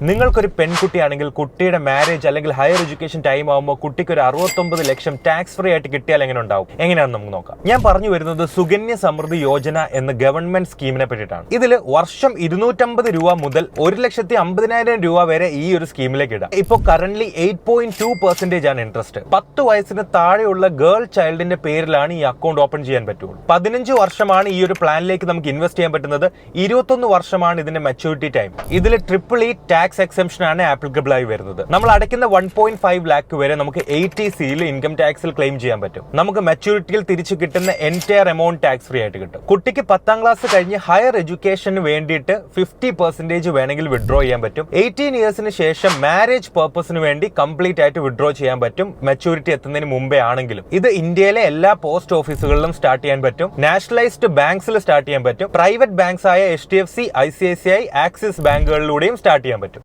നിങ്ങൾക്കൊരു പെൺകുട്ടിയാണെങ്കിൽ കുട്ടിയുടെ മാരേജ് അല്ലെങ്കിൽ ഹയർ എഡ്യൂക്കേഷൻ ടൈം ആകുമ്പോൾ കുട്ടിക്ക് ഒരു 69 ലക്ഷം ടാക്സ് ഫ്രീ ആയിട്ട് കിട്ടിയാൽ എങ്ങനെ ഉണ്ടാവും? എങ്ങനെയാണെന്ന് നമുക്ക് നോക്കാം. ഞാൻ പറഞ്ഞു വരുന്നത് സുകന്യ സമൃദ്ധി യോജന എന്ന ഗവൺമെന്റ് സ്കീമിനെ പറ്റിയിട്ടാണ്. ഇതിൽ വർഷം 250 രൂപ മുതൽ 1,50,000 രൂപ വരെ ഈ ഒരു സ്കീമിലേക്ക് ഇടാം. ഇപ്പോൾ കറന്റ് 8.2% ആണ് ഇൻട്രസ്റ്റ്. 10 വയസ്സിന് താഴെയുള്ള ഗേൾ ചൈൽഡിന്റെ പേരിലാണ് ഈ അക്കൗണ്ട് ഓപ്പൺ ചെയ്യാൻ പറ്റുള്ളൂ. 15 വർഷമാണ് ഈ ഒരു പ്ലാനിലേക്ക് നമുക്ക് ഇൻവെസ്റ്റ് ചെയ്യാൻ പറ്റുന്നത്. 21 വർഷമാണ് ഇതിന്റെ മെച്യൂരിറ്റി ടൈം. ഇതിൽ ട്രിപ്പിൾ ടാക്സ് എക്സംഷൻ ആണ് ആപ്ലിക്കബിൾ ആയി വരുന്നത്. നമ്മൾ അടയ്ക്കുന്ന 1.5 ലാക്ക് വരെ നമുക്ക് 80Cയിൽ ഇൻകം ടാക്സിൽ ക്ലെയിം ചെയ്യാൻ പറ്റും. നമുക്ക് മെച്യൂരിറ്റിയിൽ തിരിച്ചു കിട്ടുന്ന എൻറ്റയർ എമൗണ്ട് ടാക്സ് ഫ്രീ ആയിട്ട് കിട്ടും. കുട്ടിക്ക് 10ാം ക്ലാസ് കഴിഞ്ഞ് ഹയർ എഡ്യൂക്കേഷന് വേണ്ടിയിട്ട് 50% വേണമെങ്കിൽ വിഡ്രോ ചെയ്യാൻ പറ്റും. 18 ഇയേഴ്സിന് ശേഷം മാരേജ് പർപ്പസിന് വേണ്ടി കംപ്ലീറ്റ് ആയിട്ട് വിഡ്രോ ചെയ്യാൻ പറ്റും, മെച്യൂരിറ്റി എത്തുന്നതിന് മുമ്പേ ആണെങ്കിലും. ഇത് ഇന്ത്യയിലെ എല്ലാ പോസ്റ്റ് ഓഫീസുകളിലും സ്റ്റാർട്ട് ചെയ്യാൻ പറ്റും. നാഷണലൈസ്ഡ് ബാങ്ക്സിൽ സ്റ്റാർട്ട് ചെയ്യാൻ പറ്റും. പ്രൈവറ്റ് ബാങ്ക്സ് ആയ HDFC, ICICI, ആക്സിസ് ബാങ്കുകളിലൂടെയും സ്റ്റാർട്ട് ചെയ്യാൻ പറ്റും.